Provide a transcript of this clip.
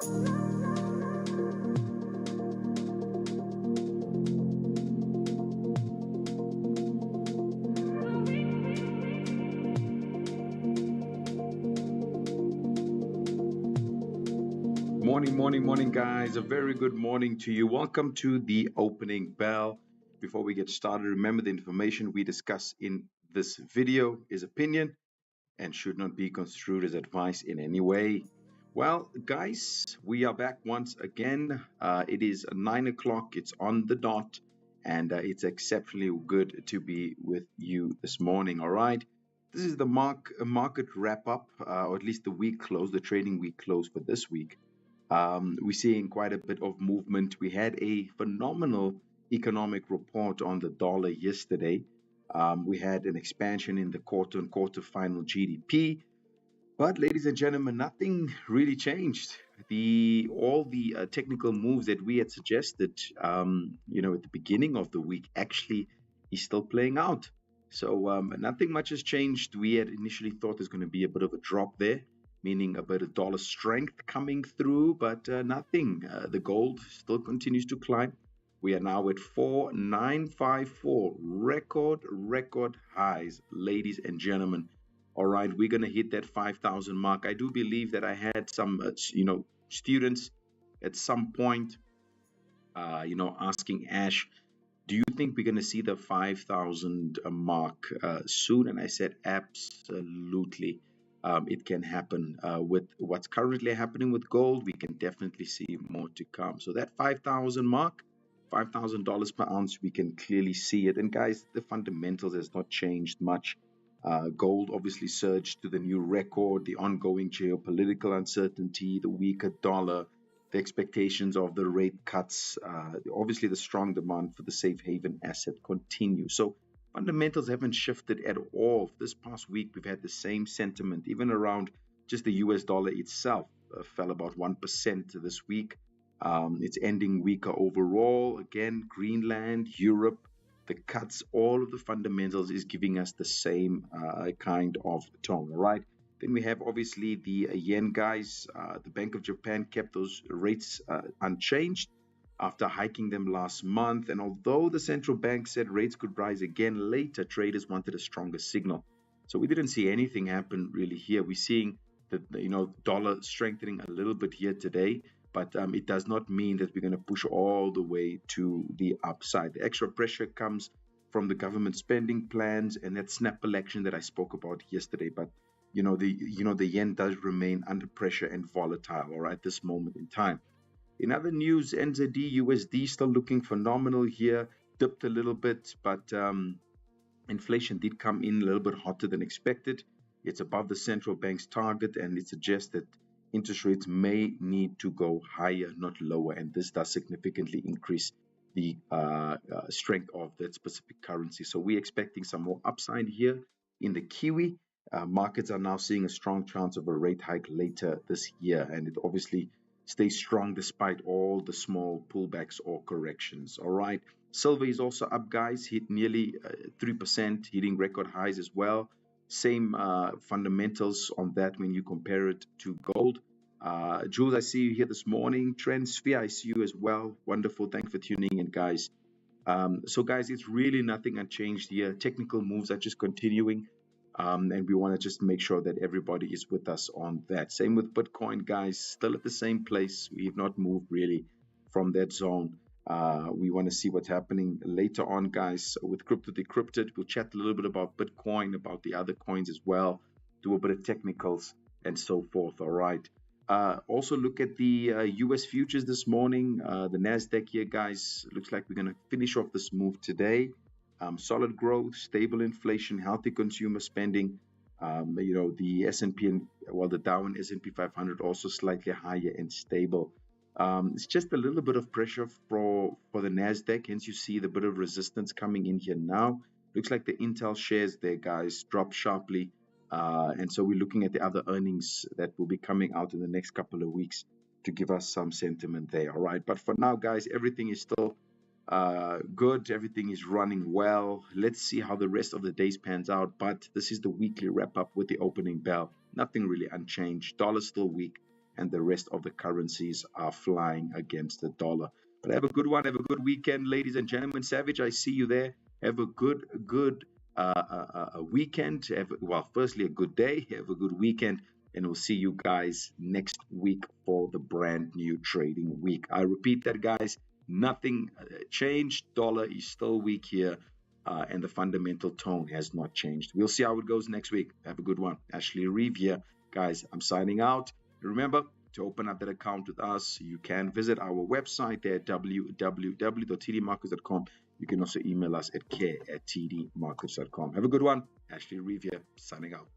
Morning, guys. A very good morning to you. Welcome to the opening bell. Before we get started, remember the information we discuss in this video is opinion and should not be construed as advice in any way. Well, guys, we are back once again. It is 9 o'clock, it's on the dot, and it's exceptionally good to be with you this morning. All right. This is the market wrap up, or at least the week close, the trading week close for this week. We're seeing quite a bit of movement. We had a phenomenal economic report on the dollar yesterday. We had an expansion in the quarter-on-quarter final GDP. But ladies and gentlemen, nothing really changed. All the technical moves that we had suggested, at the beginning of the week actually is still playing out. So nothing much has changed. We had initially thought there's going to be a bit of a drop there, meaning a bit of dollar strength coming through, but nothing. The gold still continues to climb. We are now at 4954, record highs, ladies and gentlemen. All right, we're going to hit that 5,000 mark. I do believe that I had some, students at some point, asking Ash, do you think we're going to see the 5,000 mark soon? And I said, absolutely. It can happen with what's currently happening with gold. We can definitely see more to come. So that 5,000 mark, $5,000 per ounce, we can clearly see it. And guys, the fundamentals has not changed much. Gold obviously surged to the new record, the ongoing geopolitical uncertainty, the weaker dollar, the expectations of the rate cuts, obviously the strong demand for the safe haven asset continues. So fundamentals haven't shifted at all. This past week, we've had the same sentiment, even around just the US dollar itself, fell about 1% this week. It's ending weaker overall. Again, Greenland, Europe, the cuts, all of the fundamentals is giving us the same kind of tone, all right? Then we have obviously the yen, guys. The Bank of Japan kept those rates unchanged after hiking them last month. And although the central bank said rates could rise again later, traders wanted a stronger signal. So we didn't see anything happen really here. We're seeing the dollar strengthening a little bit here today, but it does not mean that we're going to push all the way to the upside. The extra pressure comes from the government spending plans and that snap election that I spoke about yesterday. But the yen does remain under pressure and volatile, all right, this moment in time. In other news, NZD USD still looking phenomenal here, dipped a little bit, but inflation did come in a little bit hotter than expected. It's above the central bank's target, and it suggests that interest rates may need to go higher, not lower, and this does significantly increase the strength of that specific currency. So we're expecting some more upside here in the Kiwi. Markets are now seeing a strong chance of a rate hike later this year, and it obviously stays strong despite all the small pullbacks or corrections. All right, silver is also up, guys, hit nearly 3%, hitting record highs as well. Same fundamentals on that when you compare it to gold. Jules, I see you here this morning. Trendsphere, I see you as well. Wonderful. Thanks for tuning in, guys. So, guys, it's really nothing unchanged here. Technical moves are just continuing. And we want to just make sure that everybody is with us on that. Same with Bitcoin, guys, still at the same place. We have not moved really from that zone. We want to see what's happening later on, guys, with Crypto Decrypted. We'll chat a little bit about Bitcoin, about the other coins as well, do a bit of technicals and so forth. All right. Also look at the US futures this morning. The NASDAQ here, guys, looks like we're going to finish off this move today. Solid growth, stable inflation, healthy consumer spending. The S&P and the Dow and S&P 500 also slightly higher and stable. It's just a little bit of pressure for the Nasdaq. Hence, you see the bit of resistance coming in here now. Looks like the Intel shares there, guys, dropped sharply. And so we're looking at the other earnings that will be coming out in the next couple of weeks to give us some sentiment there. All right. But for now, guys, everything is still good. Everything is running well. Let's see how the rest of the days pans out. But this is the weekly wrap up with the opening bell. Nothing really unchanged. Dollar still weak. and the rest of the currencies are flying against the dollar. But have a good one. Have a good weekend, ladies and gentlemen. Savage, I see you there. Have a good weekend. Well, firstly, a good day. Have a good weekend. And we'll see you guys next week for the brand new trading week. I repeat that, guys. Nothing changed. Dollar is still weak here. And the fundamental tone has not changed. We'll see how it goes next week. Have a good one. Ashley Reeve here. Guys, I'm signing out. Remember, to open up that account with us, you can visit our website there, www.tdmarkets.com. You can also email us at care@tdmarkets.com. Have a good one. Ashley Reeve here, signing out.